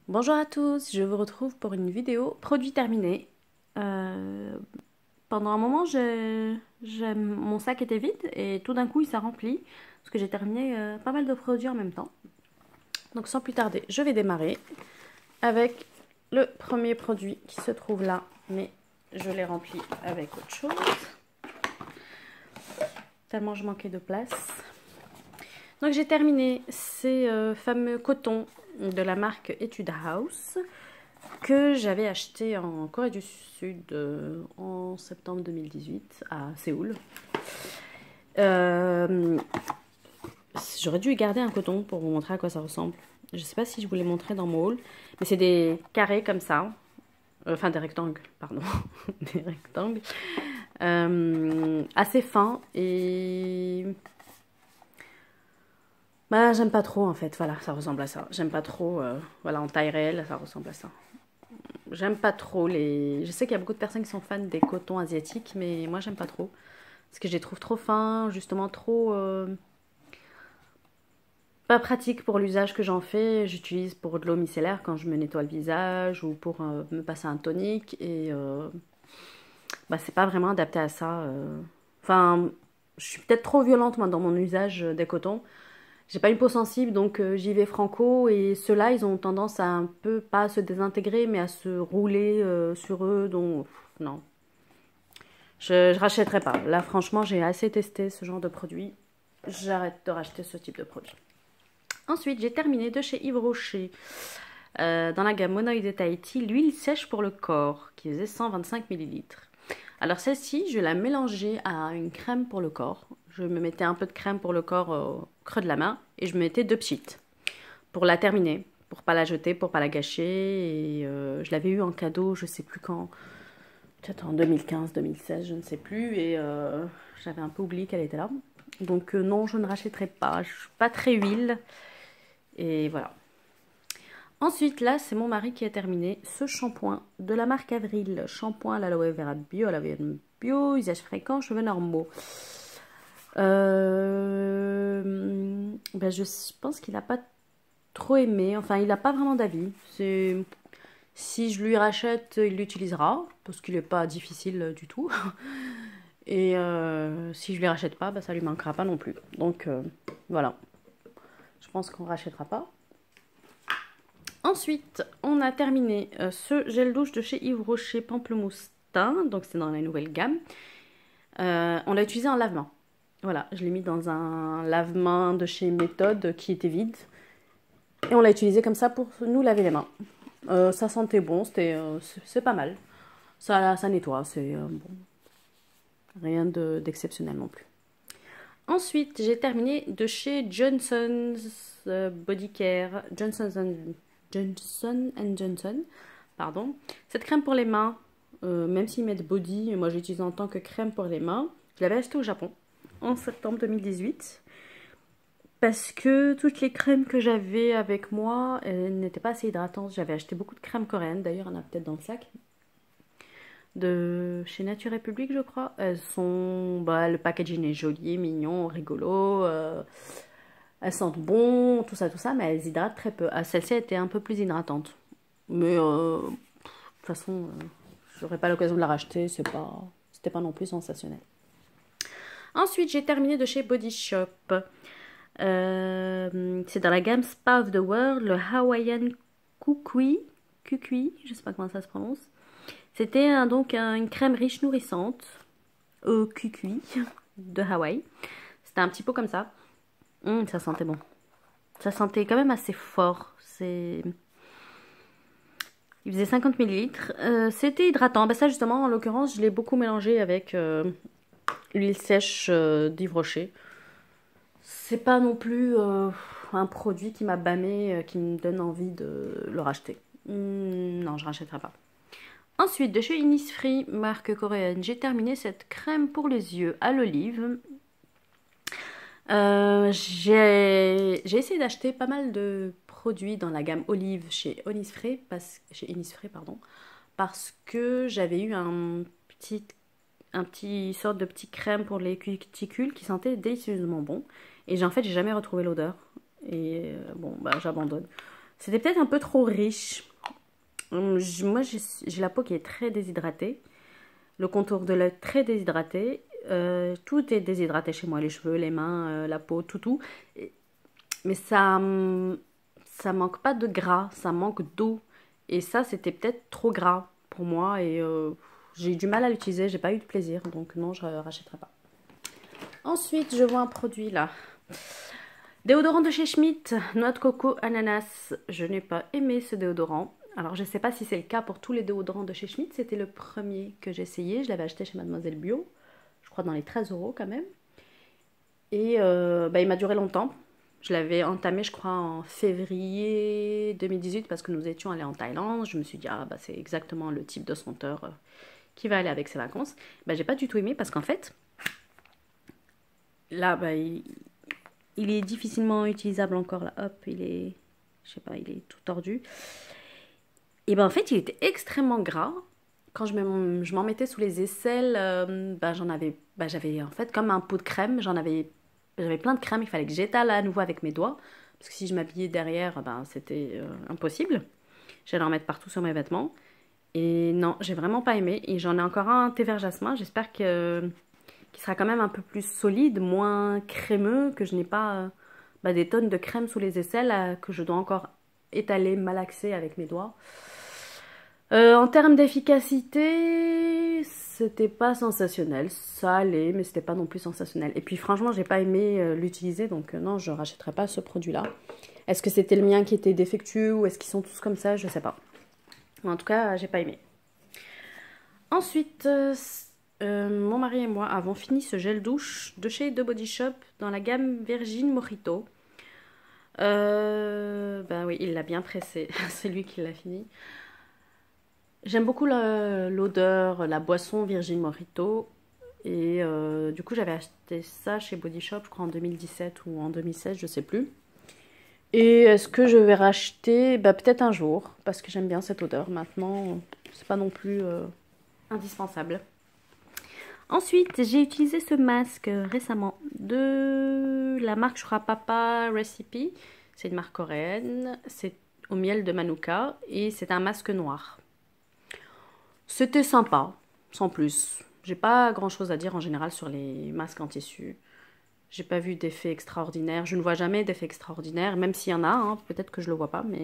Bonjour à tous, je vous retrouve pour une vidéo produit terminé. Pendant un moment, mon sac était vide et tout d'un coup il s'est rempli parce que j'ai terminé pas mal de produits en même temps. Donc sans plus tarder, je vais démarrer avec le premier produit qui se trouve là, mais je l'ai rempli avec autre chose, tellement je manquais de place. Donc j'ai terminé ces fameux cotons de la marque Etude House que j'avais acheté en Corée du Sud en septembre 2018 à Séoul. J'aurais dû garder un coton pour vous montrer à quoi ça ressemble. Je ne sais pas si je vous l'ai montré dans mon haul, mais c'est des carrés comme ça. Enfin des rectangles, pardon. Des rectangles. Assez fins et... Bah j'aime pas trop en fait, voilà, ça ressemble à ça. J'aime pas trop, voilà, en taille réelle, ça ressemble à ça. J'aime pas trop les... Je sais qu'il y a beaucoup de personnes qui sont fans des cotons asiatiques, mais moi j'aime pas trop. Parce que je les trouve trop fins, justement trop... pas pratique pour l'usage que j'en fais. J'utilise pour de l'eau micellaire quand je me nettoie le visage ou pour me passer un tonique. Et bah, c'est pas vraiment adapté à ça. Enfin, je suis peut-être trop violente moi dans mon usage des cotons. J'ai pas une peau sensible, donc j'y vais franco. Et ceux-là, ils ont tendance à un peu, pas à se désintégrer, mais à se rouler sur eux. Donc, non. Je rachèterai pas. Là, franchement, j'ai assez testé ce genre de produit. J'arrête de racheter ce type de produit. Ensuite, j'ai terminé de chez Yves Rocher, dans la gamme Monoïde Tahiti, l'huile sèche pour le corps, qui faisait 125 ml. Alors celle-ci, je la mélangeais à une crème pour le corps. Je me mettais un peu de crème pour le corps au creux de la main et je me mettais 2 pchites pour la terminer, pour pas la jeter, pour pas la gâcher. Et je l'avais eu en cadeau, je sais plus quand, peut-être en 2015, 2016, je ne sais plus. Et j'avais un peu oublié qu'elle était là. Donc non, je ne rachèterai pas. Je suis pas très huile. Et voilà. Ensuite, là, c'est mon mari qui a terminé ce shampoing de la marque Avril. Shampoing à l'aloe vera bio, à l'aloe vera bio, usage fréquent, cheveux normaux. Ben, je pense qu'il n'a pas trop aimé. Enfin, il n'a pas vraiment d'avis. Si je lui rachète, il l'utilisera, parce qu'il n'est pas difficile du tout. Et si je lui rachète pas, ben, ça lui manquera pas non plus. Donc, voilà. Je pense qu'on ne rachètera pas. Ensuite, on a terminé ce gel douche de chez Yves Rocher Pamplemousse Teint, donc c'est dans la nouvelle gamme. On l'a utilisé en lavement. Voilà, je l'ai mis dans un lave-main de chez Méthode qui était vide. Et on l'a utilisé comme ça pour nous laver les mains. Ça sentait bon, c'est pas mal. Ça nettoie, c'est bon. Rien d'exceptionnel non plus. Ensuite, j'ai terminé de chez Johnson's Body Care, Johnson Johnson, pardon. Cette crème pour les mains, même s'ils mettent body, moi j'utilise en tant que crème pour les mains. Je l'avais achetée au Japon en septembre 2018 parce que toutes les crèmes que j'avais avec moi n'étaient pas assez hydratantes. J'avais acheté beaucoup de crèmes coréennes, d'ailleurs il y en a peut-être dans le sac. De chez Nature République, je crois. Elles sont... Bah, le packaging est joli, mignon, rigolo. Elles sentent bon, tout ça, mais elles hydratent très peu. Ah, celle-ci était un peu plus hydratante. Mais de toute façon, j'aurais pas l'occasion de la racheter, c'était pas non plus sensationnel. Ensuite, j'ai terminé de chez Body Shop. C'est dans la gamme Spa of the World, le Hawaiian Kukui, je sais pas comment ça se prononce. C'était donc une crème riche nourrissante au Kukui de Hawaï. C'était un petit pot comme ça. Ça sentait bon. Ça sentait quand même assez fort. Il faisait 50 ml. C'était hydratant. Ben ça justement, en l'occurrence, je l'ai beaucoup mélangé avec l'huile sèche d'Yves Rocher. C'est pas non plus un produit qui m'a bâmé, qui me donne envie de le racheter. Non, je rachèterai pas. Ensuite, de chez Innisfree, marque coréenne, j'ai terminé cette crème pour les yeux à l'olive. J'ai essayé d'acheter pas mal de produits dans la gamme olive chez Innisfree, parce que j'avais eu un petit sorte de petit crème pour les cuticules qui sentait délicieusement bon. Et en fait, j'ai jamais retrouvé l'odeur. Et bon, bah j'abandonne. C'était peut-être un peu trop riche. Moi, j'ai la peau qui est très déshydratée. Le contour de l'œil très déshydraté. Tout est déshydraté chez moi. Les cheveux, les mains, la peau, tout. Mais ça manque pas de gras. Ça manque d'eau. Et ça, c'était peut-être trop gras pour moi. Et j'ai eu du mal à l'utiliser. J'ai pas eu de plaisir. Donc non, je ne rachèterai pas. Ensuite, je vois un produit là. Déodorant de chez Schmitt, noix de coco, ananas. Je n'ai pas aimé ce déodorant. Alors, je ne sais pas si c'est le cas pour tous les déodorants de chez Schmitt. C'était le premier que j'ai essayé. Je l'avais acheté chez Mademoiselle Bio. Je crois dans les 13 € quand même. Et il m'a duré longtemps. Je l'avais entamé, je crois, en février 2018 parce que nous étions allés en Thaïlande. Je me suis dit, c'est exactement le type de senteur qui va aller avec ces vacances. J'ai pas du tout aimé parce qu'en fait, là, il est difficilement utilisable encore. Là, hop, il est, je sais pas, il est tout tordu. Et en fait, il était extrêmement gras. Quand je m'en mettais sous les aisselles, j'avais en fait comme un pot de crème. J'avais plein de crème, il fallait que j'étale à nouveau avec mes doigts. Parce que si je m'habillais derrière, c'était impossible. J'allais en mettre partout sur mes vêtements. Et non, j'ai vraiment pas aimé. Et j'en ai encore un thé vert jasmin. J'espère qu'il sera quand même un peu plus solide, moins crémeux, que je n'ai pas des tonnes de crème sous les aisselles que je dois encore étaler, malaxer avec mes doigts. En termes d'efficacité, c'était pas sensationnel. Ça allait, mais c'était pas non plus sensationnel. Et puis franchement, j'ai pas aimé l'utiliser, donc non, je rachèterai pas ce produit-là. Est-ce que c'était le mien qui était défectueux ou est-ce qu'ils sont tous comme ça? Je sais pas. En tout cas, j'ai pas aimé. Ensuite, mon mari et moi avons fini ce gel douche de chez The Body Shop dans la gamme Virgin Mojito. Oui, il l'a bien pressé. C'est lui qui l'a fini. J'aime beaucoup l'odeur, la boisson Virgin Mojito. Et du coup, j'avais acheté ça chez Body Shop, je crois en 2017 ou en 2016, je sais plus. Et est-ce que je vais racheter? Peut-être un jour, parce que j'aime bien cette odeur. Maintenant, c'est pas non plus indispensable. Ensuite, j'ai utilisé ce masque récemment de la marque, je crois, Papa Recipe. C'est une marque coréenne. C'est au miel de Manuka et c'est un masque noir. C'était sympa, sans plus. J'ai pas grand chose à dire en général sur les masques en tissu. J'ai pas vu d'effet extraordinaire. Je ne vois jamais d'effet extraordinaire, même s'il y en a, hein, peut-être que je le vois pas, mais...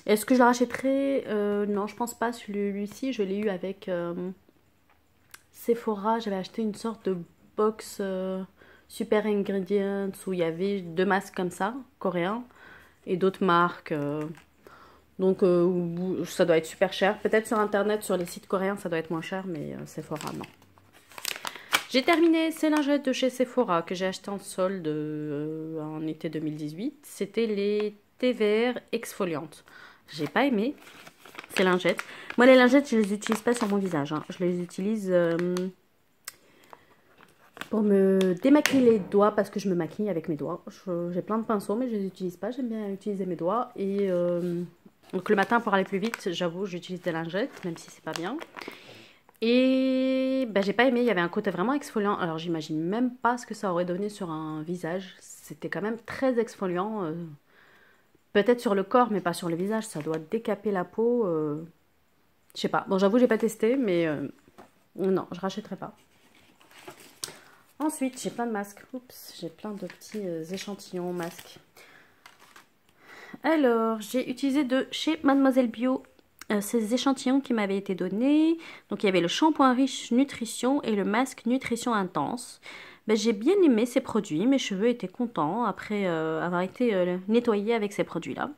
Est-ce que je le rachèterai? Non, je pense pas. Celui-ci, je l'ai eu avec Sephora. J'avais acheté une sorte de box Super Ingredients où il y avait 2 masques comme ça, coréens, et d'autres marques. Donc ça doit être super cher. Peut-être sur internet, sur les sites coréens, ça doit être moins cher, mais Sephora, non. J'ai terminé ces lingettes de chez Sephora que j'ai acheté en solde en été 2018. C'était les TVR exfoliantes. J'ai pas aimé ces lingettes. Moi, les lingettes, je les utilise pas sur mon visage. Hein. Je les utilise pour me démaquiller les doigts parce que je me maquille avec mes doigts. J'ai plein de pinceaux, mais je les utilise pas. J'aime bien utiliser mes doigts. Et donc le matin, pour aller plus vite, j'avoue, j'utilise des lingettes, même si c'est pas bien. Et j'ai pas aimé, il y avait un côté vraiment exfoliant. Alors j'imagine même pas ce que ça aurait donné sur un visage. C'était quand même très exfoliant. Peut-être sur le corps, mais pas sur le visage. Ça doit décaper la peau. Je sais pas. Bon, j'avoue, j'ai pas testé, mais non, je rachèterai pas. Ensuite, j'ai plein de masques. Oups, j'ai plein de petits échantillons masques. Alors, j'ai utilisé de chez Mademoiselle Bio ces échantillons qui m'avaient été donnés. Donc, il y avait le shampoing riche nutrition et le masque nutrition intense. J'ai bien aimé ces produits. Mes cheveux étaient contents après avoir été nettoyés avec ces produits-là.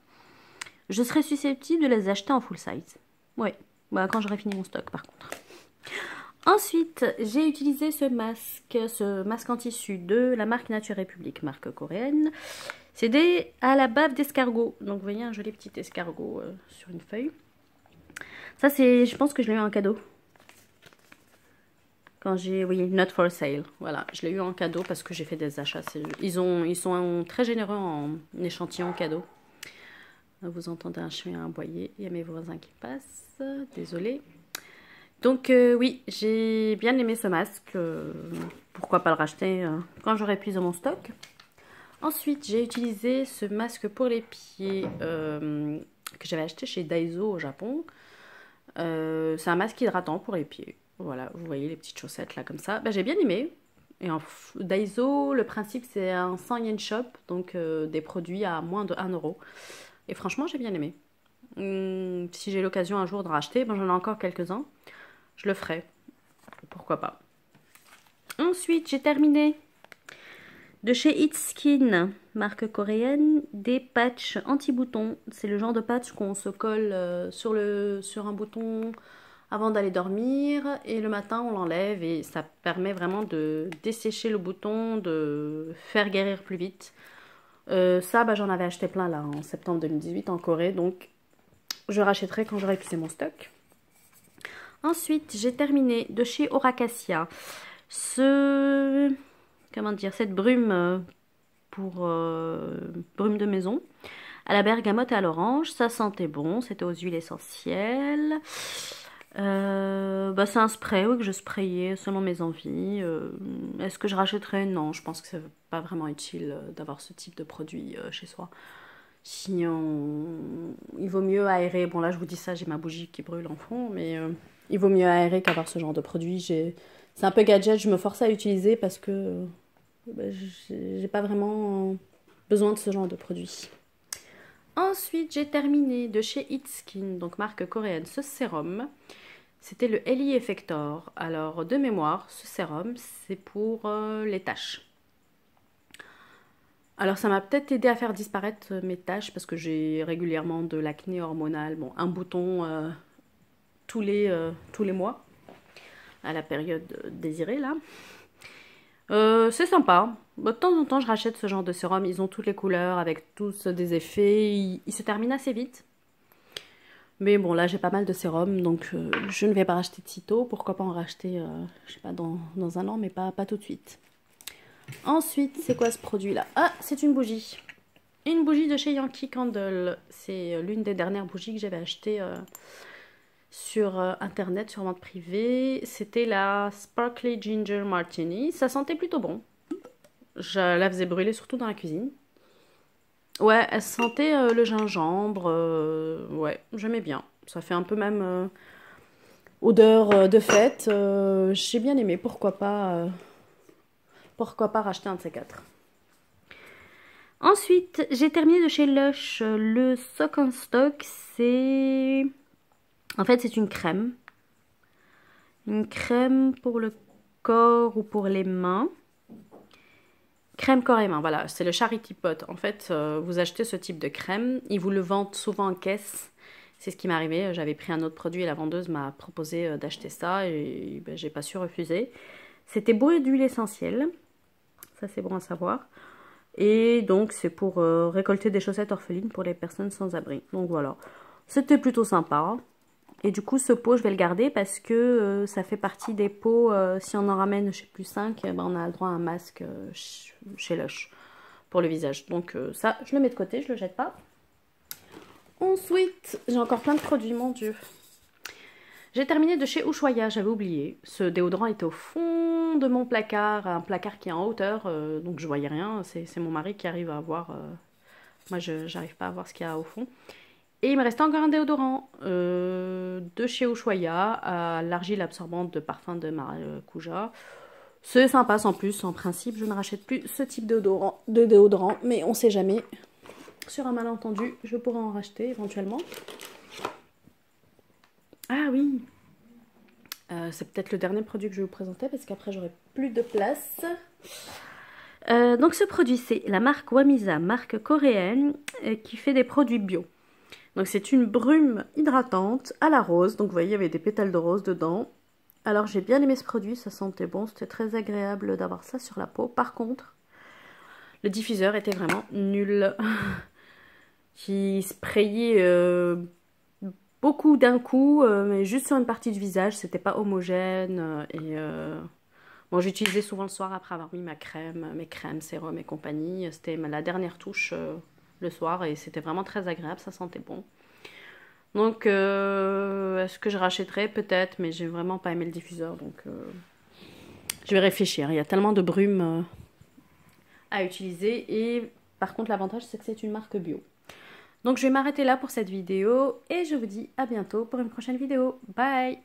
Je serais susceptible de les acheter en full size. Oui, quand j'aurai fini mon stock par contre. Ensuite, j'ai utilisé ce masque en tissu de la marque Nature République, marque coréenne. C'est à la bave d'escargot. Donc, vous voyez un joli petit escargot sur une feuille. Ça, je pense que je l'ai eu en cadeau. Quand oui, not for sale. Voilà, je l'ai eu en cadeau parce que j'ai fait des achats. Ils sont très généreux en échantillon cadeau. Vous entendez un chien aboyer. Il y a mes voisins qui passent. Désolée. Donc oui, j'ai bien aimé ce masque. Pourquoi pas le racheter quand j'aurai épuisé mon stock. Ensuite, j'ai utilisé ce masque pour les pieds que j'avais acheté chez Daiso au Japon. C'est un masque hydratant pour les pieds. Voilà, vous voyez les petites chaussettes là comme ça. Ben, j'ai bien aimé. Et en Daiso, le principe c'est un 100 yen shop, donc des produits à moins de 1 euro. Et franchement, j'ai bien aimé. Si j'ai l'occasion un jour de racheter, ben, j'en ai encore quelques-uns, je le ferai. Pourquoi pas. Ensuite, j'ai terminé de chez It's Skin, marque coréenne, des patchs anti-boutons. C'est le genre de patch qu'on se colle sur un bouton avant d'aller dormir. Et le matin, on l'enlève et ça permet vraiment de dessécher le bouton, de faire guérir plus vite. Ça, bah, j'en avais acheté plein là en septembre 2018 en Corée. Donc, je rachèterai quand j'aurai épuisé mon stock. Ensuite, j'ai terminé de chez Oracacia comment dire, cette brume pour brume de maison à la bergamote et à l'orange. Ça sentait bon, c'était aux huiles essentielles. Bah, c'est un spray oui, que je sprayais selon mes envies. Est-ce que je rachèterais? Non, je pense que c'est pas vraiment utile d'avoir ce type de produit chez soi. Sinon, il vaut mieux aérer. Bon, là, je vous dis ça, j'ai ma bougie qui brûle en fond, mais il vaut mieux aérer qu'avoir ce genre de produit. C'est un peu gadget, je me force à utiliser parce que bah, j'ai pas vraiment besoin de ce genre de produit. Ensuite, j'ai terminé de chez It's Skin, donc marque coréenne, ce sérum. C'était le Ellie Effector. Alors, de mémoire, ce sérum, c'est pour les taches. Alors, ça m'a peut-être aidé à faire disparaître mes taches parce que j'ai régulièrement de l'acné hormonal. Bon, un bouton tous les mois, à la période désirée, là. C'est sympa. De temps en temps, je rachète ce genre de sérum. Ils ont toutes les couleurs avec tous des effets. Ils se terminent assez vite. Mais bon, là, j'ai pas mal de sérums, donc je ne vais pas racheter de sitôt. Pourquoi pas en racheter, je sais pas, dans un an, mais pas tout de suite. Ensuite, c'est quoi ce produit-là? Ah, c'est une bougie. Une bougie de chez Yankee Candle. C'est l'une des dernières bougies que j'avais achetées sur internet, sur vente privée. C'était la Sparkly Ginger Martini. Ça sentait plutôt bon. Je la faisais brûler surtout dans la cuisine. Ouais, elle sentait le gingembre. Ouais, j'aimais bien. Ça fait un peu même odeur de fête. J'ai bien aimé. Pourquoi pas racheter un de ces quatre. Ensuite, j'ai terminé de chez Lush. Le Sock and Stock, c'est... En fait, c'est une crème. Une crème pour le corps ou pour les mains. Crème corps et main, voilà, c'est le Charity Pot. En fait, vous achetez ce type de crème, ils vous le vendent souvent en caisse. C'est ce qui m'est arrivé, j'avais pris un autre produit et la vendeuse m'a proposé d'acheter ça et ben, j'ai pas su refuser. C'était bourré d'huile essentielle, ça c'est bon à savoir. Et donc c'est pour récolter des chaussettes orphelines pour les personnes sans abri. Donc voilà, c'était plutôt sympa. Et du coup, ce pot, je vais le garder parce que ça fait partie des pots. Si on en ramène, je sais plus 5, ben, on a le droit à un masque chez Lush pour le visage. Donc ça, je le mets de côté, je le jette pas. Ensuite, j'ai encore plein de produits, mon Dieu. J'ai terminé de chez Ushuaïa, j'avais oublié. Ce déodorant était au fond de mon placard, un placard qui est en hauteur, donc je voyais rien. C'est mon mari qui arrive à voir. Moi, je n'arrive pas à voir ce qu'il y a au fond. Et il me restait encore un déodorant de chez Ushuaïa à l'argile absorbante de parfum de maracuja. C'est sympa sans plus. En principe, je ne rachète plus ce type de déodorant, mais on sait jamais. Sur un malentendu, je pourrais en racheter éventuellement. Ah oui, c'est peut-être le dernier produit que je vais vous présenter parce qu'après j'aurai plus de place. Donc ce produit, c'est la marque Wamisa, marque coréenne, qui fait des produits bio. Donc c'est une brume hydratante à la rose. Donc vous voyez, il y avait des pétales de rose dedans. Alors j'ai bien aimé ce produit, ça sentait bon. C'était très agréable d'avoir ça sur la peau. Par contre, le diffuseur était vraiment nul. Qui sprayait beaucoup d'un coup, mais juste sur une partie du visage. C'était pas homogène. Bon, j'utilisais souvent le soir après avoir mis mes crèmes, sérum et compagnie. C'était la dernière touche le soir et c'était vraiment très agréable, ça sentait bon. Donc, est-ce que je rachèterais? Peut-être, mais j'ai vraiment pas aimé le diffuseur, donc je vais réfléchir. Il y a tellement de brume à utiliser. Et par contre, l'avantage, c'est que c'est une marque bio. Donc je vais m'arrêter là pour cette vidéo et je vous dis à bientôt pour une prochaine vidéo. Bye!